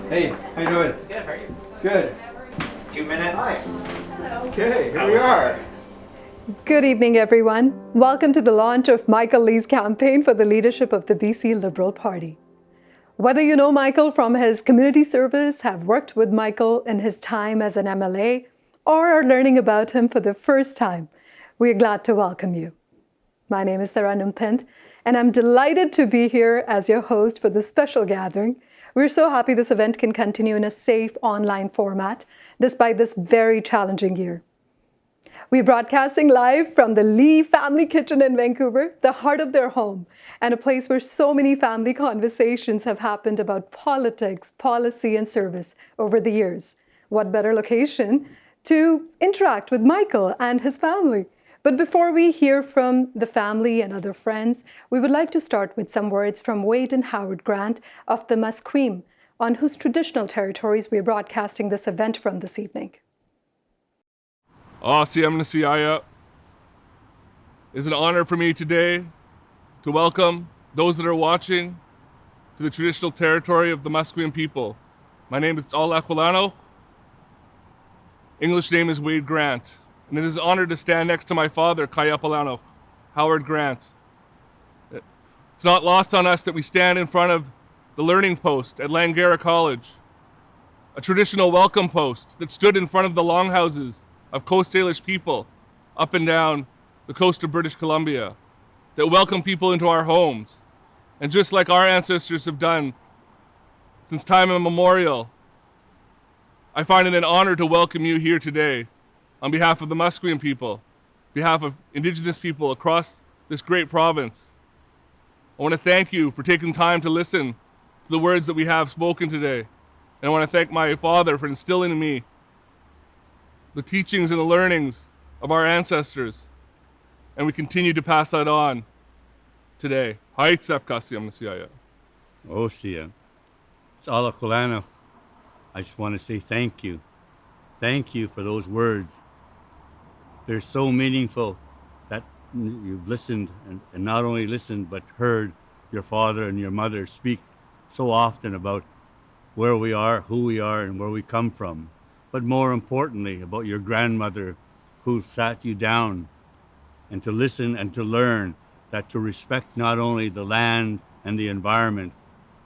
Hey, how you doing? Good, how are you? Good. 2 minutes. Hi. Okay, here we are. Good evening, everyone. Welcome to the launch of Michael Lee's campaign for the leadership of the BC Liberal Party. Whether you know Michael from his community service, have worked with Michael in his time as an MLA, or are learning about him for the first time, we are glad to welcome you. My name is Taranum Pint, and I'm delighted to be here as your host for this special gathering. We're so happy this event can continue in a safe online format, despite this very challenging year. We're broadcasting live from the Lee family kitchen in Vancouver, the heart of their home, and a place where so many family conversations have happened about politics, policy, and service over the years. What better location to interact with Michael and his family? But before we hear from the family and other friends, we would like to start with some words from Wade and Howard Grant of the Musqueam, on whose traditional territories we are broadcasting this event from this evening. Siyam Nasiyaya. It's an honor for me today to welcome those that are watching to the traditional territory of the Musqueam people. My name is Akhil. English name is Wade Grant, and it is an honor to stand next to my father, Kayapalano, Howard Grant. It's not lost on us that we stand in front of the learning post at Langara College, a traditional welcome post that stood in front of the longhouses of Coast Salish people up and down the coast of British Columbia, that welcome people into our homes. And just like our ancestors have done since time immemorial, I find it an honor to welcome you here today on behalf of the Musqueam people, on behalf of Indigenous people across this great province. I want to thank you for taking time to listen to the words that we have spoken today. And I want to thank my father for instilling in me the teachings and the learnings of our ancestors. And we continue to pass that on today. Haitsep Kasiyam Nasiyaya. Osia. It's Alakulano. I just want to say thank you. Thank you for those words. They're so meaningful that you've listened and not only listened, but heard your father and your mother speak so often about where we are, who we are, and where we come from. But more importantly, about your grandmother who sat you down and to listen and to learn that to respect not only the land and the environment,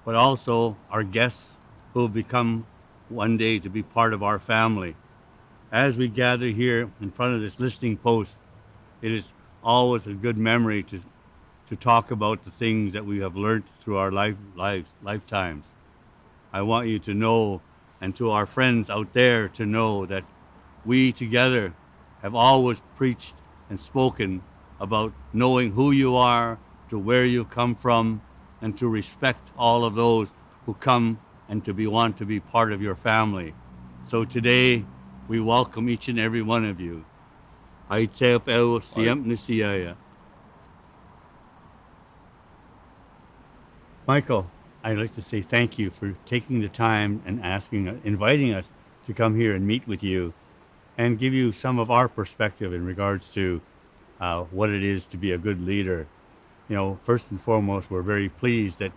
but also our guests who will become one day to be part of our family. As we gather here in front of this listening post, it is always a good memory to talk about the things that we have learned through our lifetimes. I want you to know, and to our friends out there to know, that we together have always preached and spoken about knowing who you are, to where you come from, and to respect all of those who come and want to be part of your family. So today, we welcome each and every one of you. Michael, I'd like to say thank you for taking the time and inviting us to come here and meet with you and give you some of our perspective in regards to what it is to be a good leader. You know, first and foremost, we're very pleased that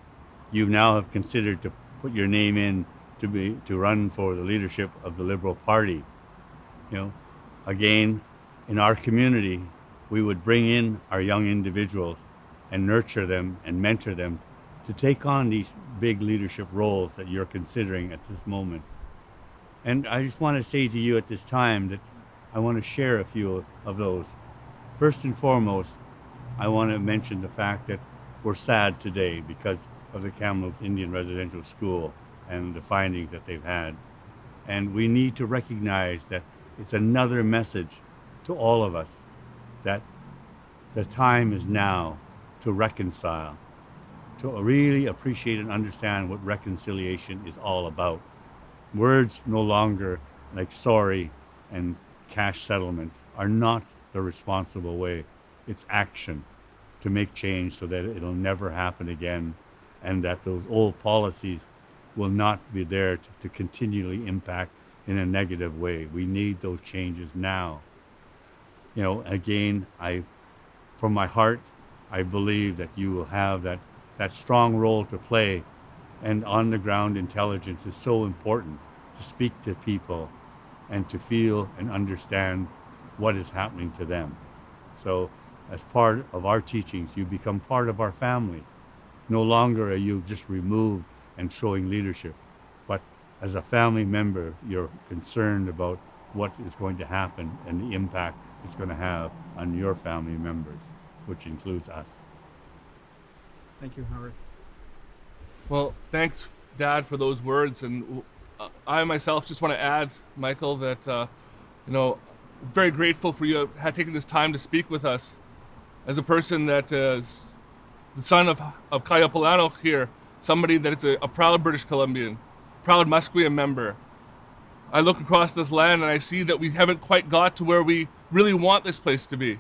you now have considered to put your name in to run for the leadership of the Liberal Party. You know, again, in our community, we would bring in our young individuals and nurture them and mentor them to take on these big leadership roles that you're considering at this moment. And I just want to say to you at this time that I want to share a few of those. First and foremost, I want to mention the fact that we're sad today because of the Kamloops Indian Residential School and the findings that they've had. And we need to recognize that it's another message to all of us that the time is now to reconcile, to really appreciate and understand what reconciliation is all about. Words no longer like sorry and cash settlements are not the responsible way. It's action to make change so that it'll never happen again, and that those old policies will not be there to continually impact in a negative way. We need those changes now. You know, again, from my heart, I believe that you will have that strong role to play And on-the-ground intelligence is so important to speak to people and to feel and understand what is happening to them. So as part of our teachings, you become part of our family. No longer are you just removed and showing leadership, but as a family member, you're concerned about what is going to happen and the impact it's going to have on your family members, which includes us. Thank you, Howard. Well, thanks, Dad, for those words. And I myself just want to add, Michael, that, very grateful for you taking this time to speak with us as a person that is the son of Kayapolano here, somebody that is a proud British Columbian, proud Musqueam member. I look across this land and I see that we haven't quite got to where we really want this place to be.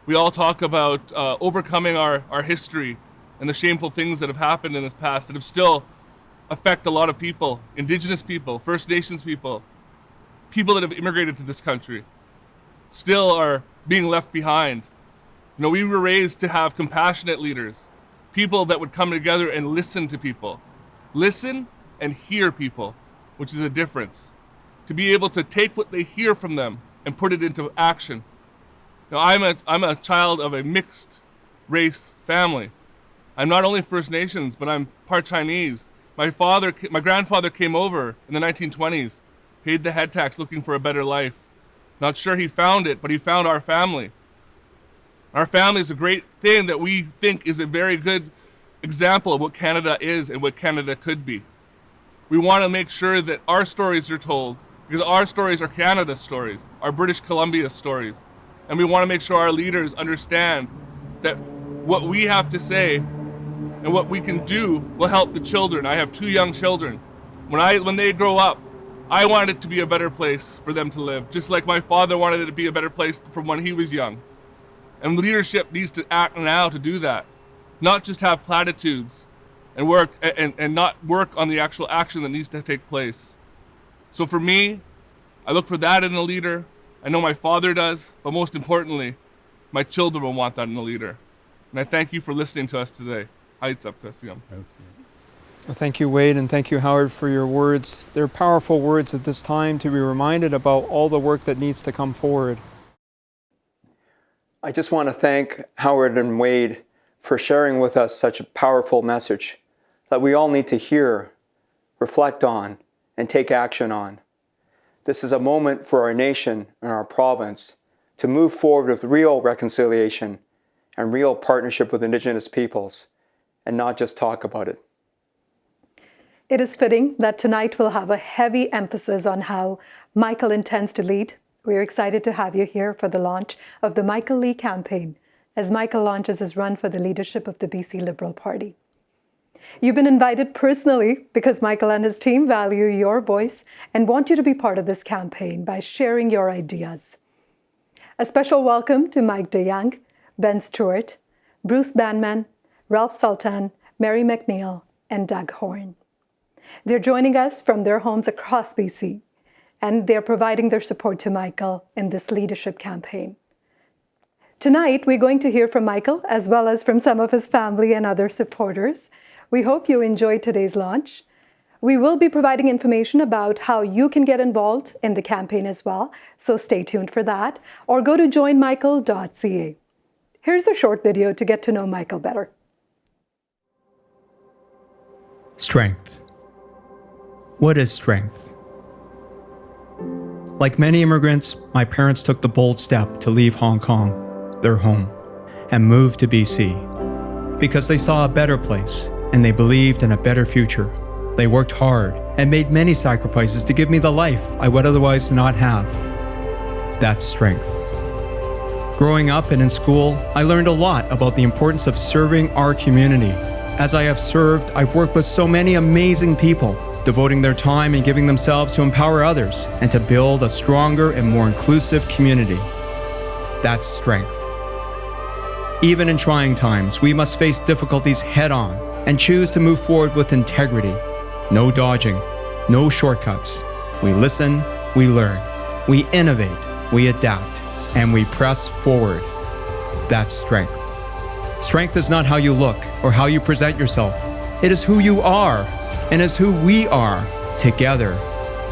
We all talk about overcoming our history and the shameful things that have happened in this past that have still affect a lot of people, Indigenous people, First Nations people, people that have immigrated to this country, still are being left behind. We were raised to have compassionate leaders, people that would come together and listen to people, listen and hear people, which is a difference. To be able to take what they hear from them and put it into action. Now, I'm a child of a mixed race family. I'm not only First Nations, but I'm part Chinese. My grandfather came over in the 1920s, paid the head tax looking for a better life. Not sure he found it, but he found our family. Our family is a great thing that we think is a very good example of what Canada is and what Canada could be. We want to make sure that our stories are told, because our stories are Canada's stories, our British Columbia stories. And we want to make sure our leaders understand that what we have to say and what we can do will help the children. I have 2 young children. When they grow up, I want it to be a better place for them to live, just like my father wanted it to be a better place from when he was young. And leadership needs to act now to do that, not just have platitudes and work and not work on the actual action that needs to take place. So for me, I look for that in a leader. I know my father does, but most importantly, my children will want that in a leader. And I thank you for listening to us today. Well, thank you, Wade, and thank you, Howard, for your words. They're powerful words at this time to be reminded about all the work that needs to come forward. I just want to thank Howard and Wade for sharing with us such a powerful message that we all need to hear, reflect on, and take action on. This is a moment for our nation and our province to move forward with real reconciliation and real partnership with Indigenous peoples, and not just talk about it. It is fitting that tonight we'll have a heavy emphasis on how Michael intends to lead. We're excited to have you here for the launch of the Michael Lee campaign, as Michael launches his run for the leadership of the BC Liberal Party. You've been invited personally because Michael and his team value your voice and want you to be part of this campaign by sharing your ideas. A special welcome to Mike DeYoung, Ben Stewart, Bruce Banman, Ralph Sultan, Mary McNeil, and Doug Horn. They're joining us from their homes across BC, and they're providing their support to Michael in this leadership campaign. Tonight, we're going to hear from Michael as well as from some of his family and other supporters. We hope you enjoyed today's launch. We will be providing information about how you can get involved in the campaign as well, so stay tuned for that, or go to joinmichael.ca. Here's a short video to get to know Michael better. Strength. What is strength? Like many immigrants, my parents took the bold step to leave Hong Kong, their home, and move to BC because they saw a better place and they believed in a better future. They worked hard and made many sacrifices to give me the life I would otherwise not have. That's strength. Growing up and in school, I learned a lot about the importance of serving our community. As I have served, I've worked with so many amazing people, devoting their time and giving themselves to empower others and to build a stronger and more inclusive community. That's strength. Even in trying times, we must face difficulties head-on and choose to move forward with integrity. No dodging, no shortcuts. We listen, we learn, we innovate, we adapt, and we press forward. That's strength. Strength is not how you look or how you present yourself. It is who you are and is who we are together.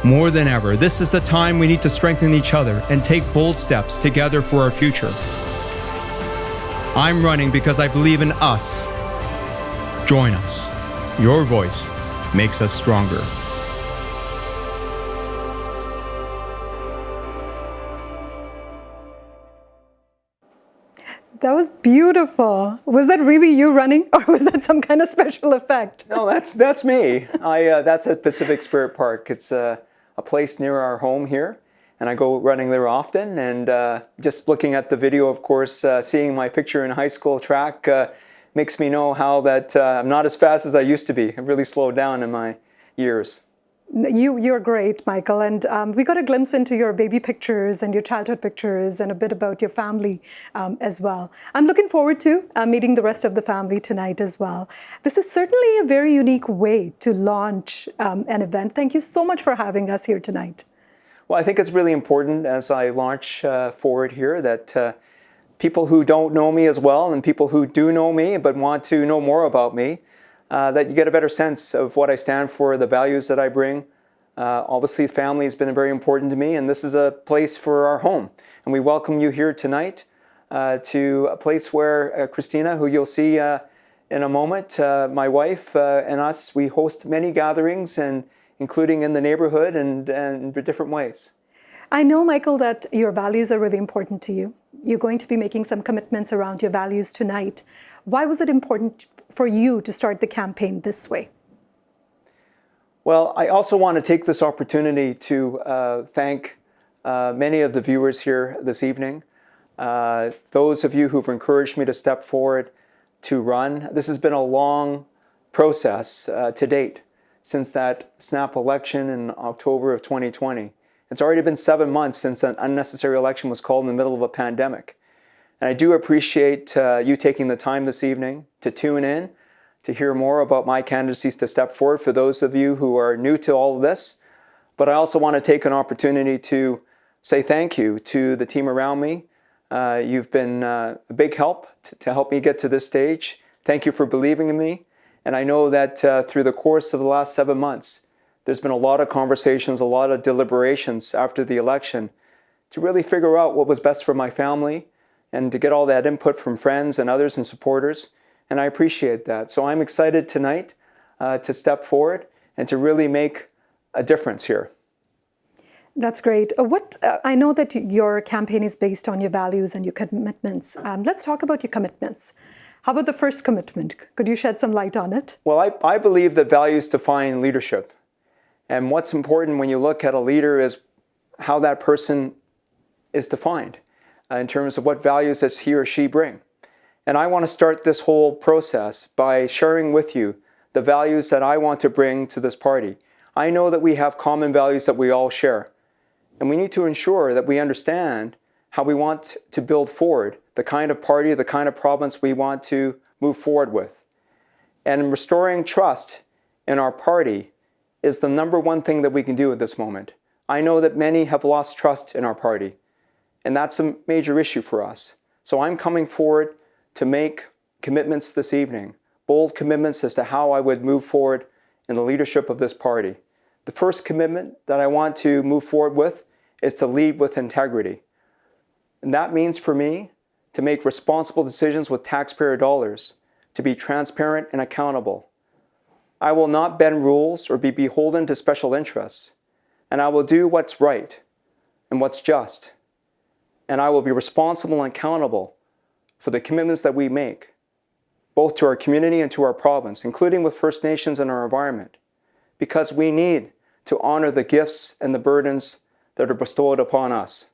More than ever, this is the time we need to strengthen each other and take bold steps together for our future. I'm running because I believe in us. Join us. Your voice makes us stronger. That was beautiful. Was that really you running, or was that some kind of special effect? No, that's me. That's at Pacific Spirit Park. It's a place near our home here, and I go running there often. And just looking at the video, of course, seeing my picture in high school track makes me know how that I'm not as fast as I used to be. I've really slowed down in my years. You're great, Michael, and we got a glimpse into your baby pictures and your childhood pictures and a bit about your family as well. I'm looking forward to meeting the rest of the family tonight as well. This is certainly a very unique way to launch an event. Thank you so much for having us here tonight. Well, I think it's really important as I launch forward here that people who don't know me as well and people who do know me but want to know more about me, that you get a better sense of what I stand for, the values that I bring. Obviously, family has been very important to me, and this is a place for our home. And we welcome you here tonight to a place where Christina, who you'll see in a moment, my wife and us, we host many gatherings, and including in the neighborhood and in different ways. I know, Michael, that your values are really important to you. You're going to be making some commitments around your values tonight. Why was it important for you to start the campaign this way? Well, I also want to take this opportunity to thank many of the viewers here this evening. Those of you who've encouraged me to step forward to run. This has been a long process to date since that snap election in October of 2020. It's already been 7 months since an unnecessary election was called in the middle of a pandemic. And I do appreciate you taking the time this evening to tune in, to hear more about my candidacies to step forward for those of you who are new to all of this. But I also want to take an opportunity to say thank you to the team around me. You've been a big help to help me get to this stage. Thank you for believing in me. And I know that through the course of the last 7 months, there's been a lot of conversations, a lot of deliberations after the election to really figure out what was best for my family and to get all that input from friends and others and supporters. And I appreciate that. So I'm excited tonight to step forward and to really make a difference here. That's great. I know that your campaign is based on your values and your commitments. Let's talk about your commitments. How about the first commitment? Could you shed some light on it? Well, I believe that values define leadership. And what's important when you look at a leader is how that person is defined in terms of what values does he or she bring. And I want to start this whole process by sharing with you the values that I want to bring to this party. I know that we have common values that we all share. And we need to ensure that we understand how we want to build forward the kind of party, the kind of province we want to move forward with. And restoring trust in our party is the number one thing that we can do at this moment. I know that many have lost trust in our party, and that's a major issue for us. So I'm coming forward to make commitments this evening, bold commitments as to how I would move forward in the leadership of this party. The first commitment that I want to move forward with is to lead with integrity. And that means for me to make responsible decisions with taxpayer dollars, to be transparent and accountable. I will not bend rules or be beholden to special interests, and I will do what's right and what's just. And I will be responsible and accountable for the commitments that we make, both to our community and to our province, including with First Nations and our environment, because we need to honor the gifts and the burdens that are bestowed upon us.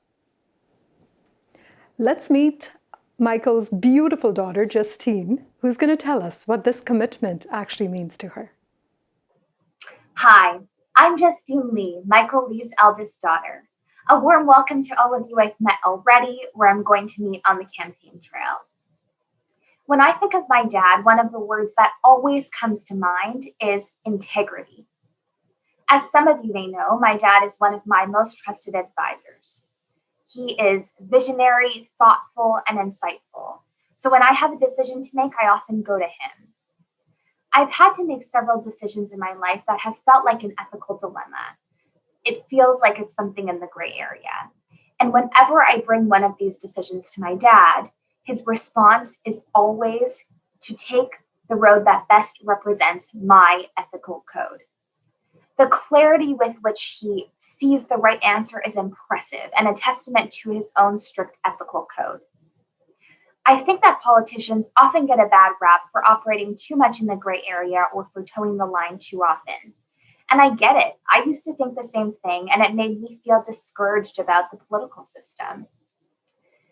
Let's meet Michael's beautiful daughter, Justine, who's going to tell us what this commitment actually means to her. Hi, I'm Justine Lee, Michael Lee's eldest daughter. A warm welcome to all of you I've met already, where I'm going to meet on the campaign trail. When I think of my dad, one of the words that always comes to mind is integrity. As some of you may know, my dad is one of my most trusted advisors. He is visionary, thoughtful, and insightful. So when I have a decision to make, I often go to him. I've had to make several decisions in my life that have felt like an ethical dilemma. It feels like it's something in the gray area. And whenever I bring one of these decisions to my dad, his response is always to take the road that best represents my ethical code. The clarity with which he sees the right answer is impressive and a testament to his own strict ethical code. I think that politicians often get a bad rap for operating too much in the gray area or for towing the line too often. And I get it. I used to think the same thing, and it made me feel discouraged about the political system.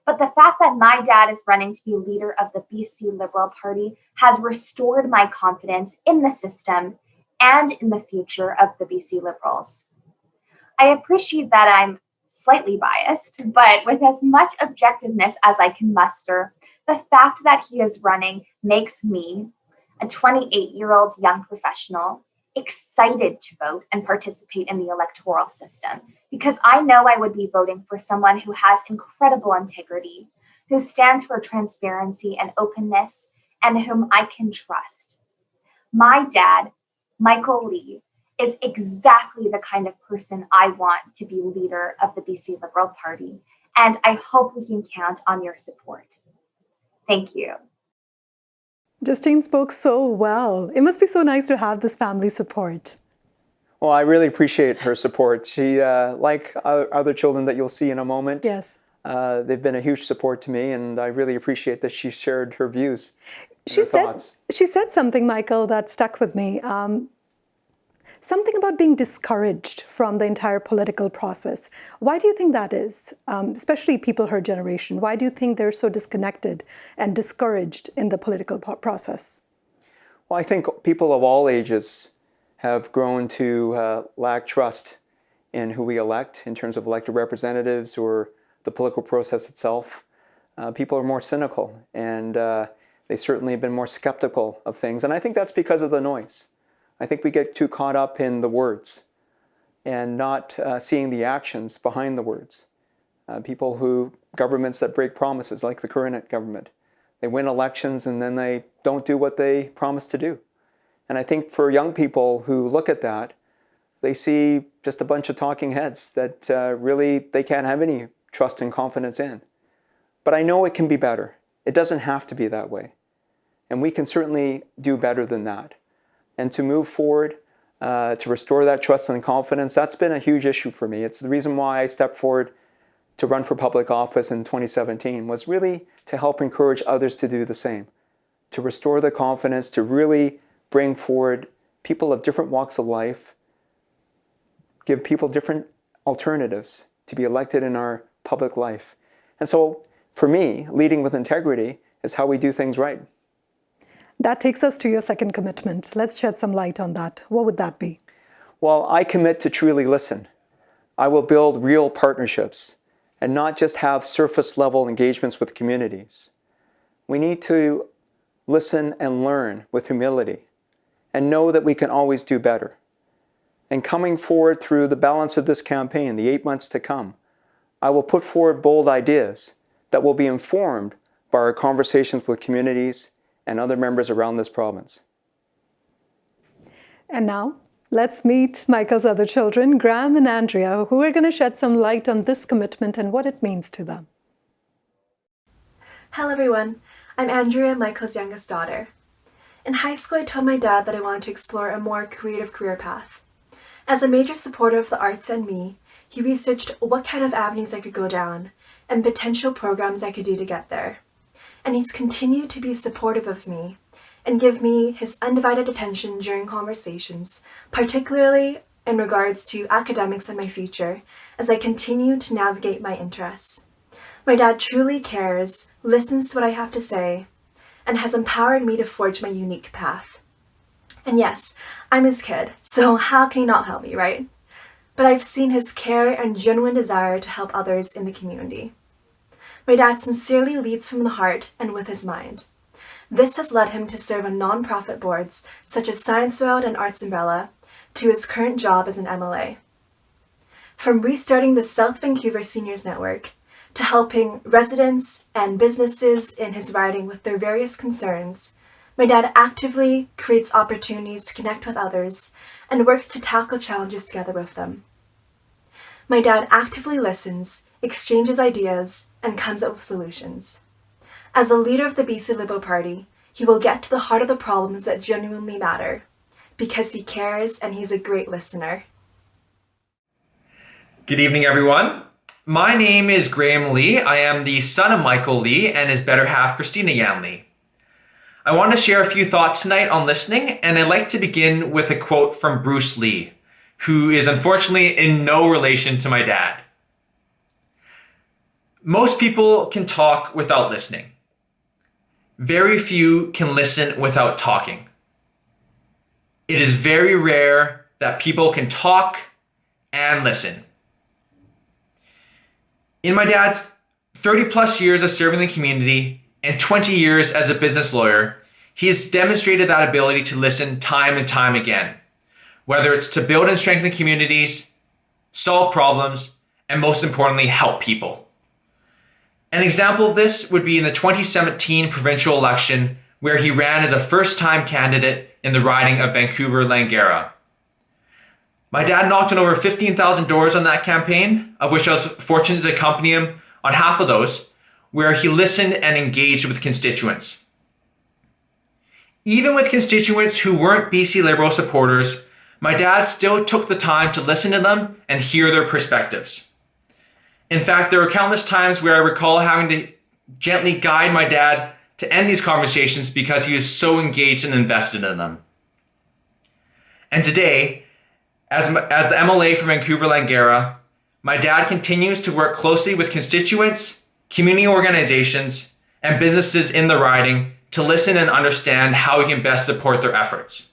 But the fact that my dad is running to be leader of the BC Liberal Party has restored my confidence in the system and in the future of the BC Liberals. I appreciate that I'm slightly biased, but with as much objectiveness as I can muster, the fact that he is running makes me, a 28-year-old young professional, excited to vote and participate in the electoral system because I know I would be voting for someone who has incredible integrity, who stands for transparency and openness, and whom I can trust. My dad, Michael Lee, is exactly the kind of person I want to be leader of the BC Liberal Party, and I hope we can count on your support. Thank you. Justine spoke so well. It must be so nice to have this family support. Well, I really appreciate her support. She, like other children that you'll see in a moment, Yes. They've been a huge support to me, and I really appreciate that she shared her views, her thoughts. She said something, Michael, that stuck with me. Something about being discouraged from the entire political process. Why do you think that is? Especially people her generation. Why do you think they're so disconnected and discouraged in the political process? Well, I think people of all ages have grown to lack trust in who we elect in terms of elected representatives or the political process itself. People are more cynical, and they certainly have been more skeptical of things. And I think that's because of the noise. I think we get too caught up in the words and not seeing the actions behind the words. Governments that break promises, like the current government, they win elections and then they don't do what they promise to do. And I think for young people who look at that, they see just a bunch of talking heads that really they can't have any trust and confidence in. But I know it can be better. It doesn't have to be that way. And we can certainly do better than that. And to move forward, to restore that trust and confidence, that's been a huge issue for me. It's the reason why I stepped forward to run for public office in 2017, was really to help encourage others to do the same, to restore the confidence, to really bring forward people of different walks of life, give people different alternatives to be elected in our public life. And so for me, leading with integrity is how we do things right. That takes us to your second commitment. Let's shed some light on that. What would that be? Well, I commit to truly listen. I will build real partnerships and not just have surface level engagements with communities. We need to listen and learn with humility and know that we can always do better. And coming forward through the balance of this campaign, the 8 months to come, I will put forward bold ideas that will be informed by our conversations with communities and other members around this province. And now, let's meet Michael's other children, Graham and Andrea, who are going to shed some light on this commitment and what it means to them. Hello everyone, I'm Andrea, Michael's youngest daughter. In high school, I told my dad that I wanted to explore a more creative career path. As a major supporter of the arts and me, he researched what kind of avenues I could go down and potential programs I could do to get there. And he's continued to be supportive of me and give me his undivided attention during conversations, particularly in regards to academics and my future, as I continue to navigate my interests. My dad truly cares, listens to what I have to say, and has empowered me to forge my unique path. And yes, I'm his kid, so how can he not help me, right? But I've seen his care and genuine desire to help others in the community. My dad sincerely leads from the heart and with his mind. This has led him to serve on non-profit boards such as Science World and Arts Umbrella, to his current job as an MLA. From restarting the South Vancouver Seniors Network, to helping residents and businesses in his riding with their various concerns, My dad actively creates opportunities to connect with others and works to tackle challenges together with them. My dad actively listens, exchanges ideas, and comes up with solutions. As a leader of the BC Liberal Party, he will get to the heart of the problems that genuinely matter, because he cares and he's a great listener. Good evening, everyone. My name is Graham Lee. I am the son of Michael Lee and his better half, Christina Yan Lee. I want to share a few thoughts tonight on listening, and I'd like to begin with a quote from Bruce Lee, who is unfortunately in no relation to my dad. Most people can talk without listening. Very few can listen without talking. It is very rare that people can talk and listen. In my dad's 30 plus years of serving the community and 20 years as a business lawyer, he has demonstrated that ability to listen time and time again, whether it's to build and strengthen communities, solve problems, and most importantly, help people. An example of this would be in the 2017 provincial election, where he ran as a first-time candidate in the riding of Vancouver-Langara. My dad knocked on over 15,000 doors on that campaign, of which I was fortunate to accompany him on half of those, where he listened and engaged with constituents. Even with constituents who weren't BC Liberal supporters, my dad still took the time to listen to them and hear their perspectives. In fact, there were countless times where I recall having to gently guide my dad to end these conversations because he was so engaged and invested in them. And today, as the MLA for Vancouver-Langara, my dad continues to work closely with constituents, community organizations, and businesses in the riding to listen and understand how we can best support their efforts.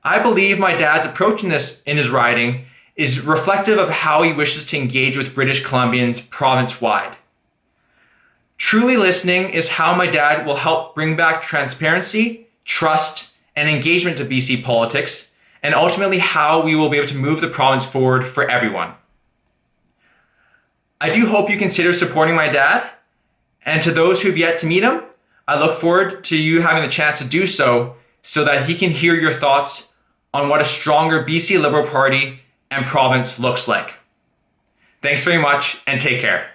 I believe my dad's approach in his riding is reflective of how he wishes to engage with British Columbians province-wide. Truly listening is how my dad will help bring back transparency, trust, and engagement to BC politics, and ultimately how we will be able to move the province forward for everyone. I do hope you consider supporting my dad, and to those who've yet to meet him, I look forward to you having the chance to do so that he can hear your thoughts on what a stronger BC Liberal Party and province looks like. Thanks very much, and take care.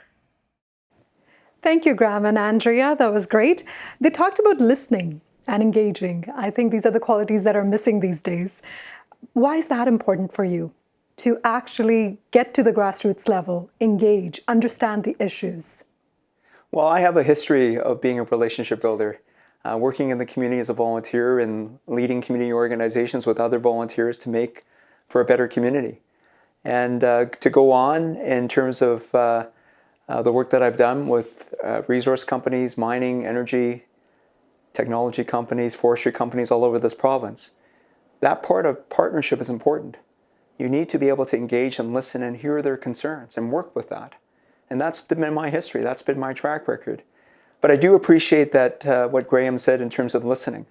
Thank you, Graham and Andrea. That was great. They talked about listening and engaging. I think these are the qualities that are missing these days. Why is that important for you? To actually get to the grassroots level, engage, understand the issues? Well, I have a history of being a relationship builder, working in the community as a volunteer and leading community organizations with other volunteers to make for a better community. And to go on in terms of the work that I've done with resource companies, mining, energy, technology companies, forestry companies all over this province. That part of partnership is important. You need to be able to engage and listen and hear their concerns and work with that. And that's been my history. That's been my track record. But I do appreciate that what Graham said in terms of listening.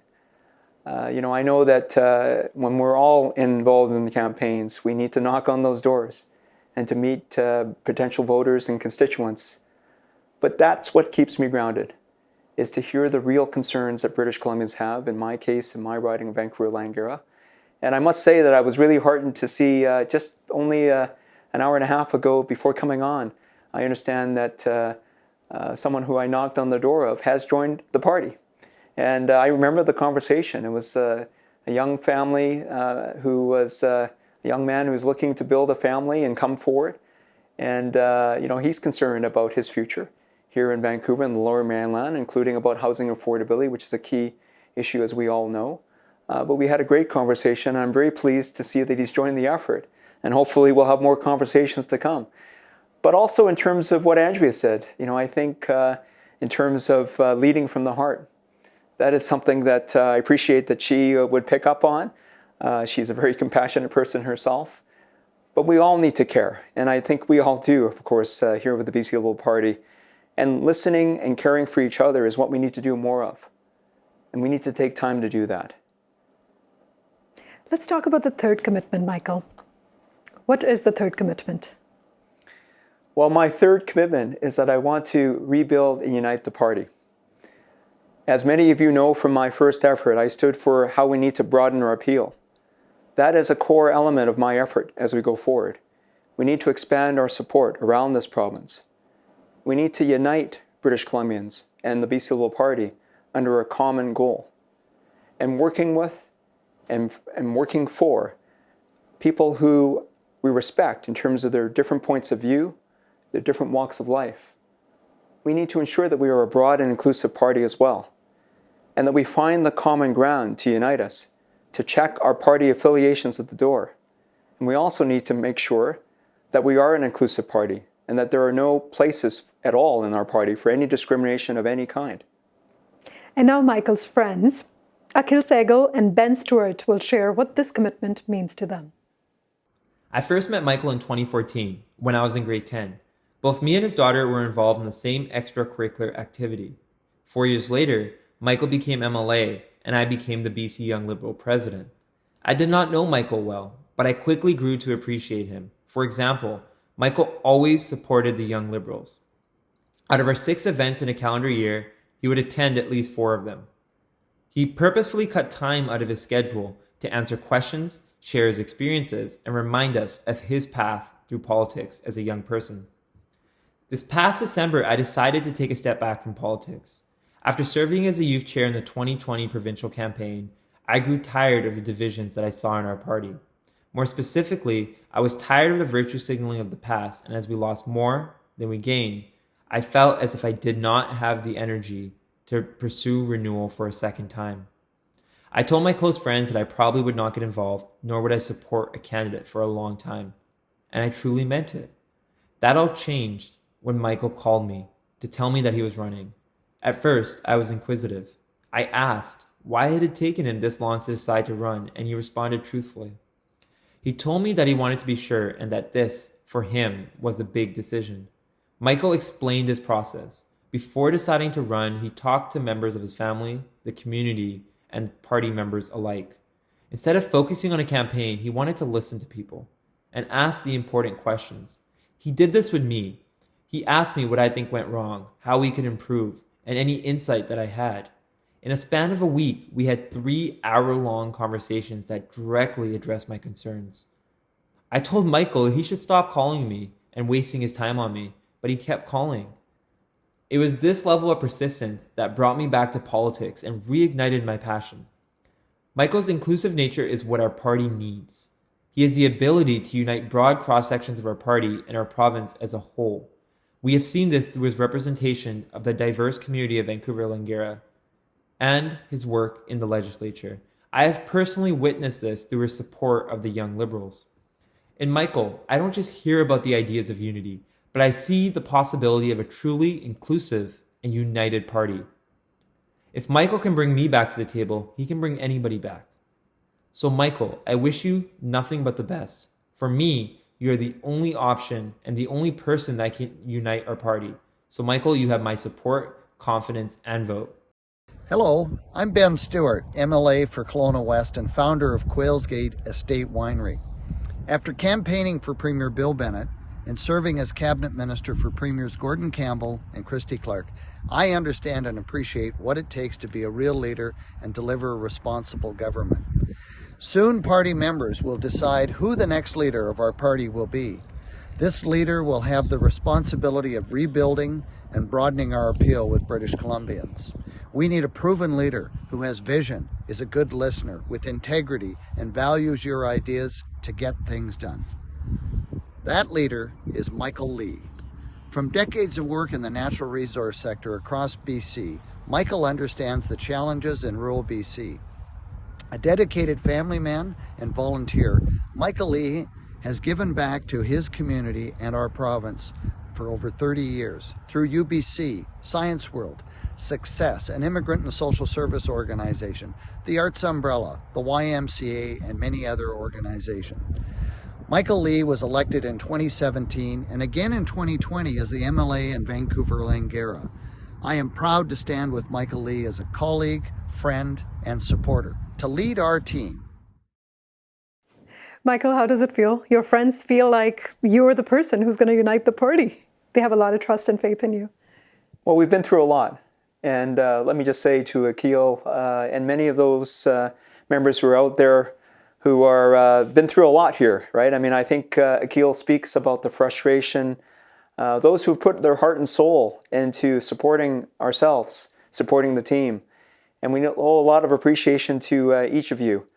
I know that when we're all involved in the campaigns, we need to knock on those doors and to meet potential voters and constituents. But that's what keeps me grounded, is to hear the real concerns that British Columbians have, in my case, in my riding of Vancouver-Langara. And I must say that I was really heartened to see just only an hour and a half ago before coming on, I understand that someone who I knocked on the door of has joined the party. And I remember the conversation. It was a young family who was a young man who was looking to build a family and come forward. And he's concerned about his future here in Vancouver and the Lower Mainland, including about housing affordability, which is a key issue, as we all know. But we had a great conversation. I'm very pleased to see that he's joined the effort. And hopefully we'll have more conversations to come. But also in terms of what Andrea said, I think in terms of leading from the heart, that is something that I appreciate that she would pick up on. She's a very compassionate person herself. But we all need to care. And I think we all do, of course, here with the BC Liberal Party. And listening and caring for each other is what we need to do more of. And we need to take time to do that. Let's talk about the third commitment, Michael. What is the third commitment? Well, my third commitment is that I want to rebuild and unite the party. As many of you know from my first effort, I stood for how we need to broaden our appeal. That is a core element of my effort as we go forward. We need to expand our support around this province. We need to unite British Columbians and the BC Liberal Party under a common goal, and working with and working for people who we respect in terms of their different points of view, their different walks of life. We need to ensure that we are a broad and inclusive party as well, and that we find the common ground to unite us, to check our party affiliations at the door. And we also need to make sure that we are an inclusive party and that there are no places at all in our party for any discrimination of any kind. And now Michael's friends, Akhil, Sehgal, and Ben Stewart, will share what this commitment means to them. I first met Michael in 2014 when I was in grade 10. Both me and his daughter were involved in the same extracurricular activity. 4 years later, Michael became MLA and I became the BC Young Liberal president. I did not know Michael well, but I quickly grew to appreciate him. For example, Michael always supported the Young Liberals. Out of our 6 events in a calendar year, he would attend at least 4 of them. He purposefully cut time out of his schedule to answer questions, share his experiences, and remind us of his path through politics as a young person. This past December, I decided to take a step back from politics. After serving as a youth chair in the 2020 provincial campaign, I grew tired of the divisions that I saw in our party. More specifically, I was tired of the virtue signaling of the past, and as we lost more than we gained, I felt as if I did not have the energy to pursue renewal for a second time. I told my close friends that I probably would not get involved, nor would I support a candidate for a long time. And I truly meant it. That all changed when Michael called me to tell me that he was running. At first, I was inquisitive. I asked why it had taken him this long to decide to run, and he responded truthfully. He told me that he wanted to be sure and that this, for him, was a big decision. Michael explained his process. Before deciding to run, he talked to members of his family, the community, and party members alike. Instead of focusing on a campaign, he wanted to listen to people and ask the important questions. He did this with me. He asked me what I think went wrong, how we could improve, and any insight that I had. In a span of a week, we had 3-hour-long conversations that directly addressed my concerns. I told Michael he should stop calling me and wasting his time on me, but he kept calling. It was this level of persistence that brought me back to politics and reignited my passion. Michael's inclusive nature is what our party needs. He has the ability to unite broad cross-sections of our party and our province as a whole. We have seen this through his representation of the diverse community of Vancouver-Langara and his work in the legislature. I have personally witnessed this through his support of the Young Liberals. In Michael, I don't just hear about the ideas of unity, but I see the possibility of a truly inclusive and united party. If Michael can bring me back to the table, he can bring anybody back. So Michael, I wish you nothing but the best. For me, you are the only option and the only person that can unite our party. So Michael, you have my support, confidence, and vote. Hello, I'm Ben Stewart, MLA for Kelowna West and founder of Quailsgate Estate Winery. After campaigning for Premier Bill Bennett and serving as Cabinet Minister for Premiers Gordon Campbell and Christy Clark, I understand and appreciate what it takes to be a real leader and deliver a responsible government. Soon party members will decide who the next leader of our party will be. This leader will have the responsibility of rebuilding and broadening our appeal with British Columbians. We need a proven leader who has vision, is a good listener, with integrity, and values your ideas to get things done. That leader is Michael Lee. From decades of work in the natural resource sector across BC, Michael understands the challenges in rural BC. A dedicated family man and volunteer, Michael Lee has given back to his community and our province for over 30 years through UBC, Science World, Success, an immigrant and social service organization, the Arts Umbrella, the YMCA, and many other organizations. Michael Lee was elected in 2017 and again in 2020 as the MLA in Vancouver-Langara. I am proud to stand with Michael Lee as a colleague, friend, and supporter to lead our team. Michael, how does it feel? Your friends feel like you're the person who's going to unite the party. They have a lot of trust and faith in you. Well, we've been through a lot. And let me just say to Akhil and many of those members who are out there who are been through a lot here, right? I mean, I think Akhil speaks about the frustration, those who've put their heart and soul into supporting ourselves, supporting the team. And we owe a lot of appreciation to each of you.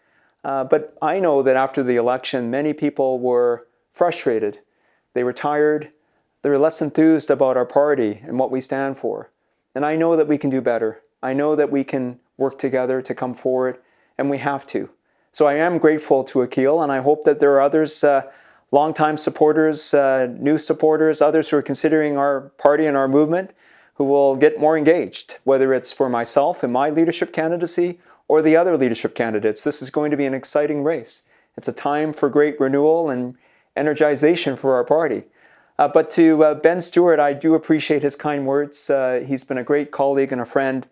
But I know that after the election, many people were frustrated. They were tired. They were less enthused about our party and what we stand for. And I know that we can do better. I know that we can work together to come forward, and we have to. So I am grateful to Akhil, and I hope that there are others, longtime supporters, new supporters, others who are considering our party and our movement, who will get more engaged, whether it's for myself and my leadership candidacy or the other leadership candidates. This is going to be an exciting race. It's a time for great renewal and energization for our party. But to Ben Stewart, I do appreciate his kind words. He's been a great colleague and a friend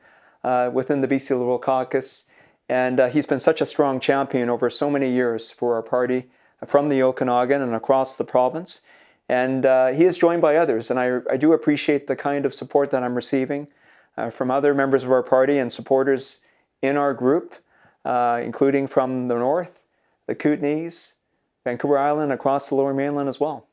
within the BC Liberal Caucus. And he's been such a strong champion over so many years for our party from the Okanagan and across the province. And he is joined by others. And I do appreciate the kind of support that I'm receiving from other members of our party and supporters in our group, including from the north, the Kootenays, Vancouver Island, across the Lower Mainland as well.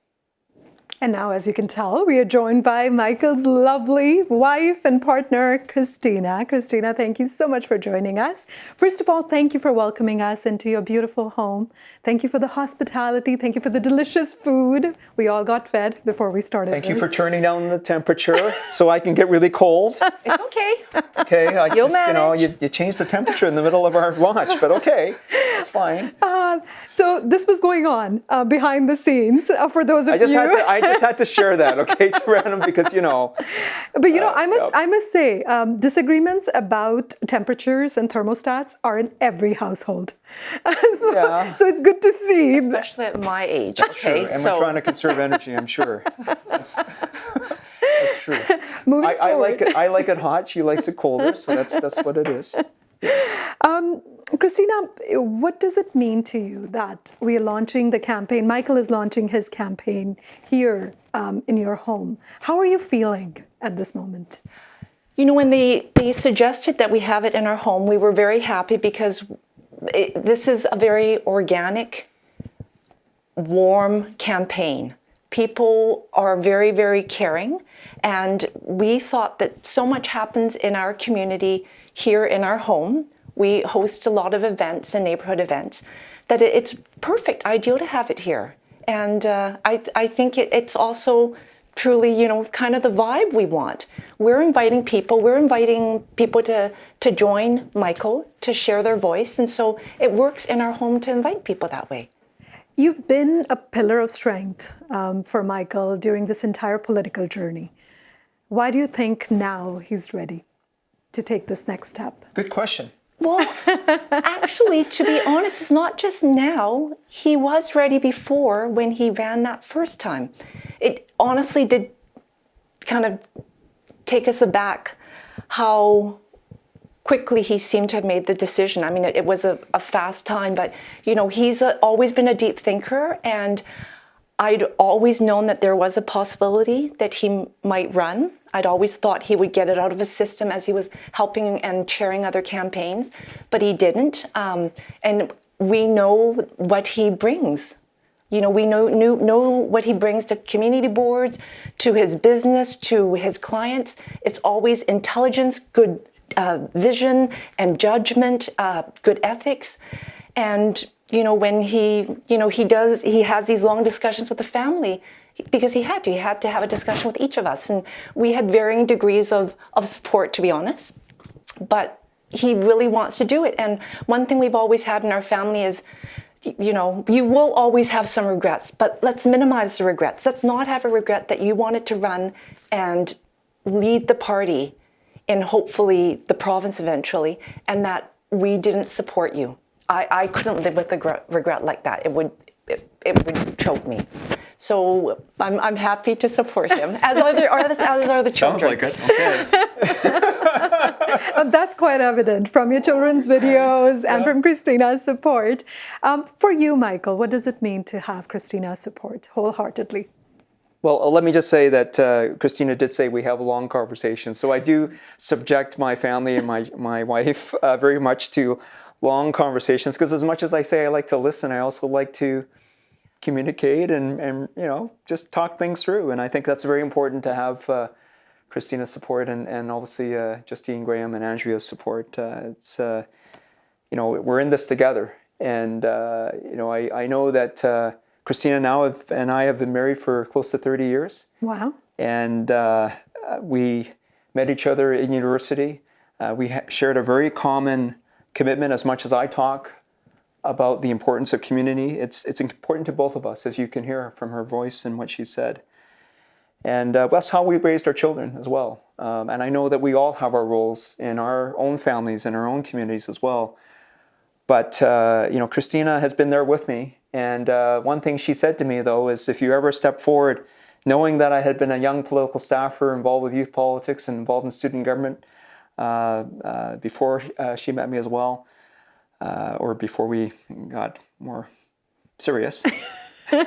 And now, as you can tell, we are joined by Michael's lovely wife and partner, Christina. Christina, thank you so much for joining us. First of all, thank you for welcoming us into your beautiful home. Thank you for the hospitality. Thank you for the delicious food. We all got fed before we started. Thank you for turning down the temperature so I can get really cold. It's okay. Okay, You'll manage. You changed the temperature in the middle of our lunch, but okay, it's fine. So this was going on behind the scenes for those of you. I just had to share that, okay, to random because, you know. But, you know, I must say, disagreements about temperatures and thermostats are in every household. So it's good to see. Especially at my age, That's okay? true. And we're trying to conserve energy, I'm sure. That's true. I like it hot. She likes it colder, so that's what it is. Christina, what does it mean to you that we are launching the campaign? Michael is launching his campaign here in your home. How are you feeling at this moment? You know, when they suggested that we have it in our home, we were very happy because this is a very organic, warm campaign. People are very, very caring, and we thought that so much happens in our community here in our home. We host a lot of events and neighborhood events, that it's perfect, ideal to have it here. And I think it's also truly, you know, kind of the vibe we want. We're inviting people to join Michael, to share their voice. And so it works in our home to invite people that way. You've been a pillar of strength for Michael during this entire political journey. Why do you think now he's ready to take this next step? Good question. Well, actually, to be honest, it's not just now. He was ready before when he ran that first time. It honestly did kind of take us aback how quickly he seemed to have made the decision. I mean, it was a fast time, but, you know, he's always been a deep thinker, and I'd always known that there was a possibility that he might run. I'd always thought he would get it out of his system as he was helping and chairing other campaigns, but he didn't. And we know what he brings. You know, we know what he brings to community boards, to his business, to his clients. It's always intelligence, good vision and judgment, good ethics. And, you know, when he has these long discussions with the family, because he had to have a discussion with each of us. And we had varying degrees of support, to be honest. But he really wants to do it. And one thing we've always had in our family is, you know, you will always have some regrets, but let's minimize the regrets. Let's not have a regret that you wanted to run and lead the party in hopefully the province eventually, and that we didn't support you. I couldn't live with a regret like that. It would choke me. So I'm happy to support him, as are the children. Sounds like it. Okay. That's quite evident from your children's videos and from Christina's support. For you, Michael, what does it mean to have Christina's support wholeheartedly? Well, let me just say that Christina did say we have long conversations. So I do subject my family and my wife very much to long conversations, because as much as I say I like to listen, I also like to communicate and just talk things through. And I think that's very important to have Christina's support and obviously Justine, Graham, and Andrea's support. It's we're in this together. And I know that Christina now and I have been married for close to 30 years. Wow. And we met each other in university. We shared a very common commitment. As much as I talk about the importance of community, it's important to both of us, as you can hear from her voice and what she said. And that's how we raised our children as well. And I know that we all have our roles in our own families and our own communities as well. But Christina has been there with me. And one thing she said to me, though, is if you ever step forward, knowing that I had been a young political staffer involved with youth politics and involved in student government before she met me as well, or before we got more serious. We're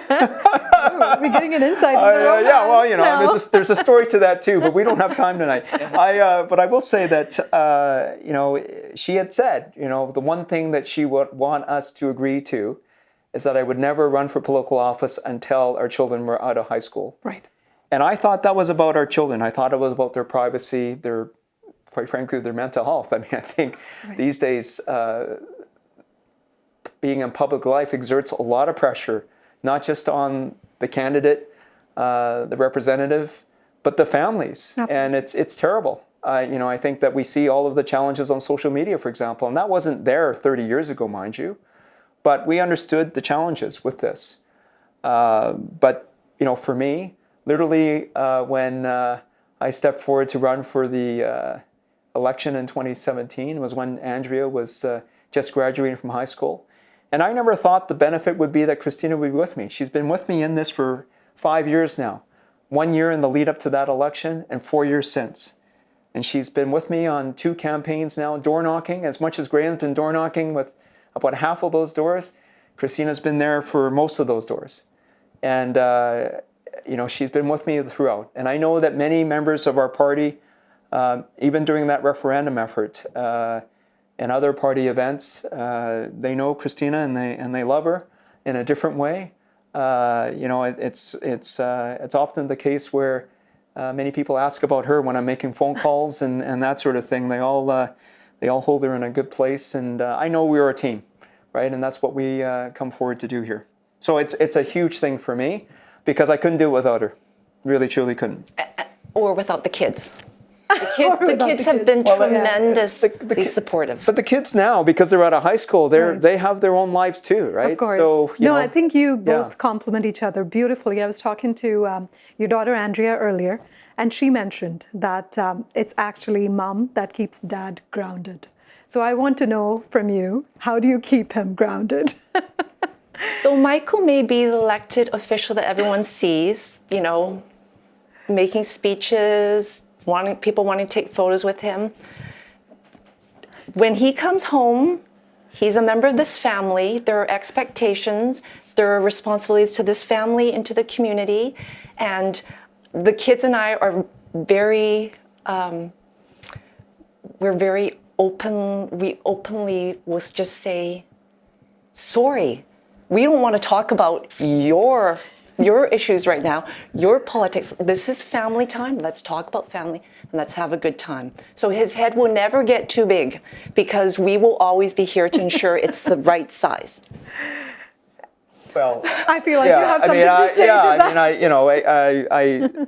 getting an insight into the romance now. There's a story to that too, but we don't have time tonight. But I will say that she had said, the one thing that she would want us to agree to is that I would never run for political office until our children were out of high school. Right. And I thought that was about our children. I thought it was about their privacy, quite frankly, their mental health. I mean, I think these days being in public life exerts a lot of pressure, not just on the candidate, the representative, but the families. Absolutely. And it's terrible. I think that we see all of the challenges on social media, for example, and that wasn't there 30 years ago, mind you. But we understood the challenges with this. But for me, literally when I stepped forward to run for the election in 2017 was when Andrea was just graduating from high school. And I never thought the benefit would be that Christina would be with me. She's been with me in this for 5 years now. 1 year in the lead up to that election and 4 years since. And she's been with me on 2 campaigns now, door knocking. As much as Graham's been door knocking with about half of those doors, Christina's been there for most of those doors. And, she's been with me throughout. And I know that many members of our party, even during that referendum effort and other party events, they know Christina and they love her in a different way. It's often the case where many people ask about her when I'm making phone calls and that sort of thing. They all hold her in a good place, and I know we're a team, right? And that's what we come forward to do here. So it's a huge thing for me because I couldn't do it without her. Really, truly couldn't. Or without the kids. The kids have been tremendously supportive. But the kids now, because they're out of high school, they have their own lives too, right? Of course. So, I think you both complement each other beautifully. I was talking to your daughter Andrea earlier, and she mentioned that it's actually mom that keeps dad grounded. So I want to know from you, how do you keep him grounded? So Michael may be the elected official that everyone sees, making speeches, people wanting to take photos with him. When he comes home, he's a member of this family. There are expectations, there are responsibilities to this family and to the community. And the kids and I are very open. We openly will just say, sorry, we don't want to talk about your issues right now, your politics. This is family time. Let's talk about family and let's have a good time. So his head will never get too big because we will always be here to ensure it's the right size. Well, I feel like you have something to say to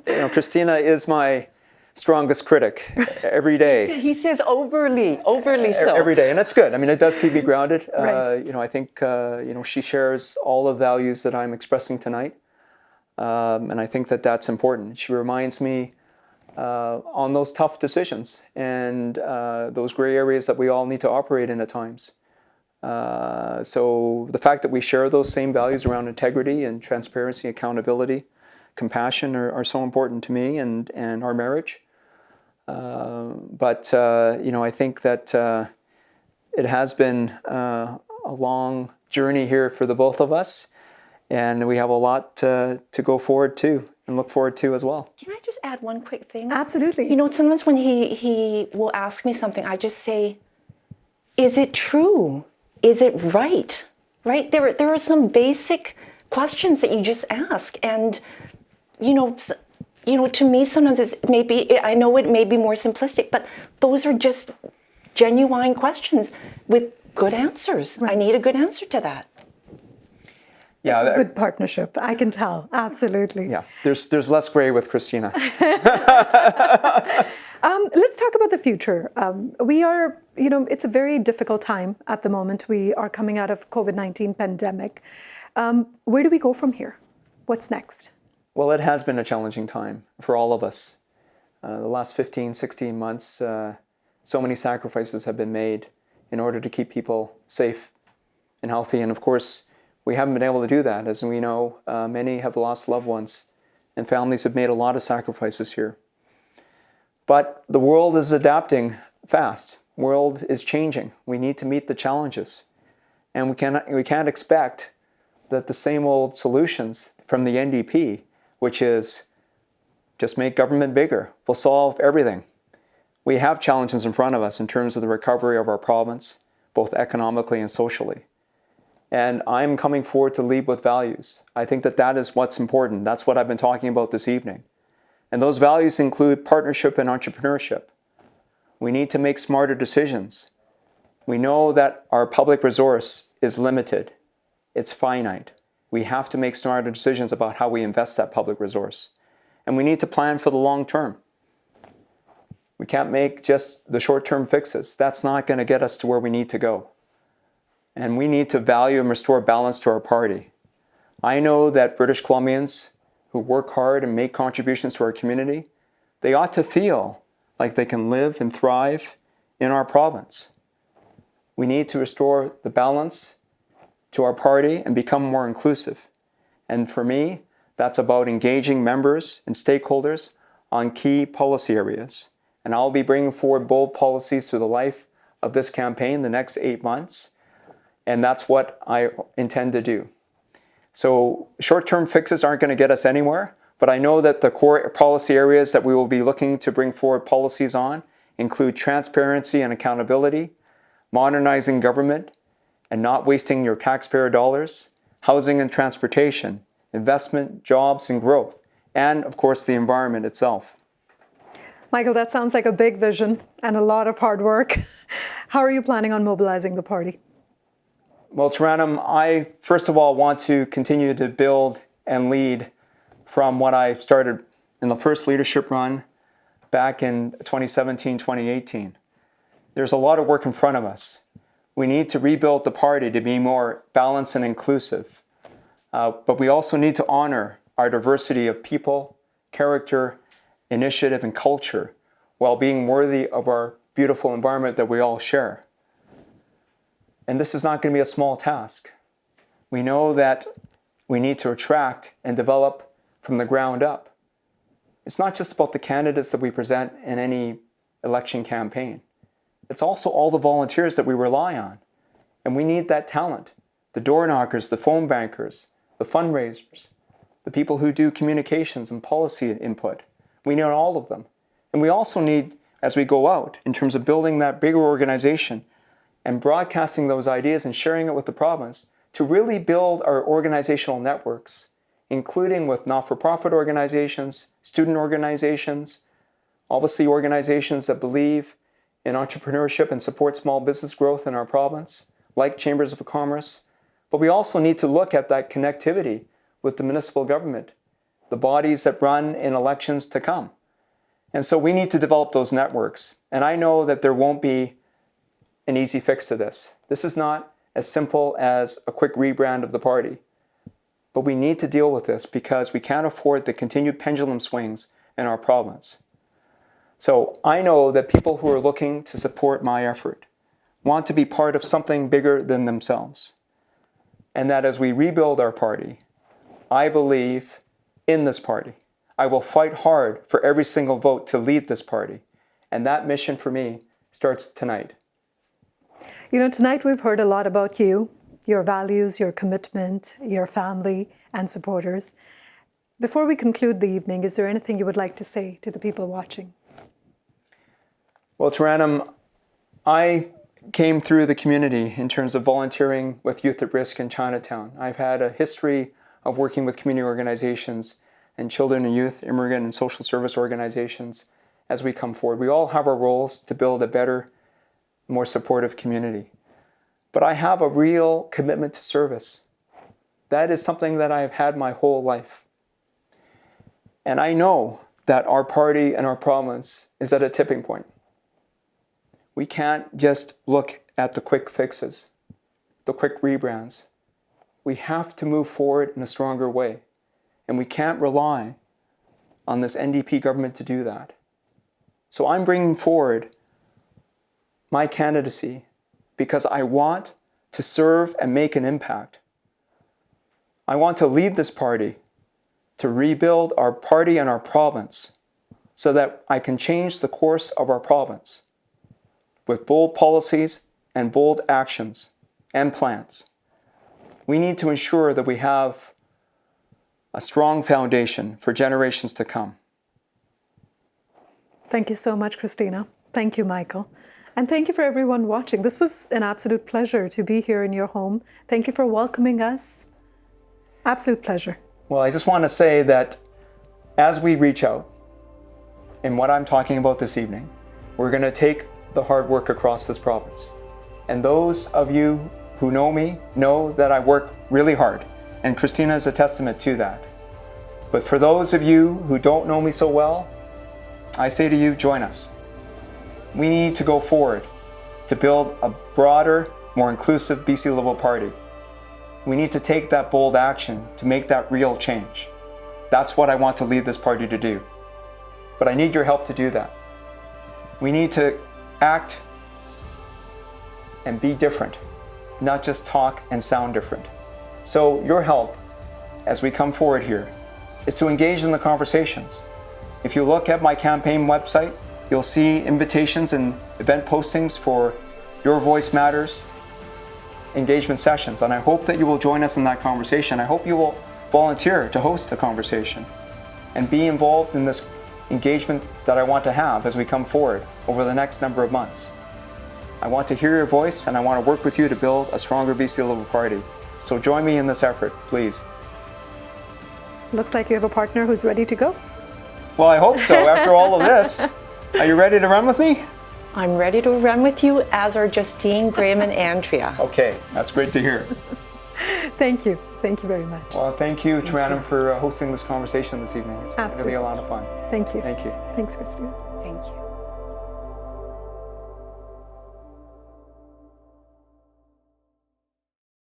that. Christina is my strongest critic every day. He says overly so. Every day, and that's good. I mean, it does keep me grounded. Right. I think, she shares all the values that I'm expressing tonight. And I think that that's important. She reminds me on those tough decisions and those gray areas that we all need to operate in at times. So the fact that we share those same values around integrity and transparency, accountability, compassion are so important to me and our marriage. But I think that it has been a long journey here for the both of us. And we have a lot to go forward to. and look forward to as well. Can I just add one quick thing? Absolutely. You know, sometimes when he will ask me something, I just say, is it true? Is it right? Right? There are some basic questions that you just ask. And, to me, sometimes I know it may be more simplistic, but those are just genuine questions with good answers. Right. I need a good answer to that. Yeah, it's a good partnership. I can tell. Absolutely. Yeah, there's less gray with Christina. Let's talk about the future. We are, it's a very difficult time at the moment. We are coming out of COVID-19 pandemic. Where do we go from here? What's next? Well, it has been a challenging time for all of us. The last 15, 16 months, so many sacrifices have been made in order to keep people safe and healthy. And of course, we haven't been able to do that. As we know, many have lost loved ones and families have made a lot of sacrifices here. But the world is adapting fast. The world is changing. We need to meet the challenges. And we can't expect that the same old solutions from the NDP, which is just make government bigger, will solve everything. We have challenges in front of us in terms of the recovery of our province, both economically and socially. And I'm coming forward to lead with values. I think that is what's important. That's what I've been talking about this evening. And those values include partnership and entrepreneurship. We need to make smarter decisions. We know that our public resource is limited. It's finite. We have to make smarter decisions about how we invest that public resource. And we need to plan for the long term. We can't make just the short-term fixes. That's not going to get us to where we need to go. And we need to value and restore balance to our party. I know that British Columbians who work hard and make contributions to our community, they ought to feel like they can live and thrive in our province. We need to restore the balance to our party and become more inclusive. And for me, that's about engaging members and stakeholders on key policy areas. And I'll be bringing forward bold policies through the life of this campaign the next 8 months. And that's what I intend to do. So short-term fixes aren't going to get us anywhere, but I know that the core policy areas that we will be looking to bring forward policies on include transparency and accountability, modernizing government and not wasting your taxpayer dollars, housing and transportation, investment, jobs and growth, and of course the environment itself. Michael, that sounds like a big vision and a lot of hard work. How are you planning on mobilizing the party? Well, Taranum, I first of all want to continue to build and lead from what I started in the first leadership run back in 2017, 2018. There's a lot of work in front of us. We need to rebuild the party to be more balanced and inclusive. But we also need to honor our diversity of people, character, initiative, and culture while being worthy of our beautiful environment that we all share. And this is not going to be a small task. We know that we need to attract and develop from the ground up. It's not just about the candidates that we present in any election campaign. It's also all the volunteers that we rely on. And we need that talent. The door knockers, the phone bankers, the fundraisers, the people who do communications and policy input. We need all of them. And we also need, as we go out, in terms of building that bigger organization and broadcasting those ideas and sharing it with the province, to really build our organizational networks, including with not-for-profit organizations, student organizations, obviously organizations that believe in entrepreneurship and support small business growth in our province, like chambers of commerce. But we also need to look at that connectivity with the municipal government, the bodies that run in elections to come. And so we need to develop those networks. And I know that there won't be an easy fix to this. This is not as simple as a quick rebrand of the party. But we need to deal with this because we can't afford the continued pendulum swings in our province. So I know that people who are looking to support my effort want to be part of something bigger than themselves. And that as we rebuild our party, I believe in this party. I will fight hard for every single vote to lead this party. And that mission for me starts tonight. You know, tonight we've heard a lot about you, your values, your commitment, your family and supporters. Before we conclude the evening, is there anything you would like to say to the people watching? Well, Taranum, I came through the community in terms of volunteering with Youth at Risk in Chinatown. I've had a history of working with community organizations and children and youth, immigrant and social service organizations as we come forward. We all have our roles to build a better, more supportive community. But I have a real commitment to service. That is something that I have had my whole life. And I know that our party and our province is at a tipping point. We can't just look at the quick fixes, the quick rebrands. We have to move forward in a stronger way. And we can't rely on this NDP government to do that. So I'm bringing forward my candidacy because I want to serve and make an impact. I want to lead this party to rebuild our party and our province so that I can change the course of our province with bold policies and bold actions and plans. We need to ensure that we have a strong foundation for generations to come. Thank you so much, Christina. Thank you, Michael. And thank you for everyone watching. This was an absolute pleasure to be here in your home. Thank you for welcoming us. Absolute pleasure. Well, I just want to say that as we reach out in what I'm talking about this evening, we're going to take the hard work across this province. And those of you who know me know that I work really hard, and Christina is a testament to that. But for those of you who don't know me so well, I say to you, join us. We need to go forward to build a broader, more inclusive BC Liberal Party. We need to take that bold action to make that real change. That's what I want to lead this party to do. But I need your help to do that. We need to act and be different, not just talk and sound different. So your help as we come forward here is to engage in the conversations. If you look at my campaign website, you'll see invitations and event postings for Your Voice Matters engagement sessions. And I hope that you will join us in that conversation. I hope you will volunteer to host a conversation and be involved in this engagement that I want to have as we come forward over the next number of months. I want to hear your voice and I want to work with you to build a stronger BC Liberal Party. So join me in this effort, please. Looks like you have a partner who's ready to go. Well, I hope so. After all of this, are you ready to run with me? I'm ready to run with you, as are Justine, Graham, and Andrea. Okay, that's great to hear. Thank you. Thank you very much. Well, thank you, Taranum, for hosting this conversation this evening. It's going to be a lot of fun. Thank you. Thank you. Thanks, Christina. Thank you.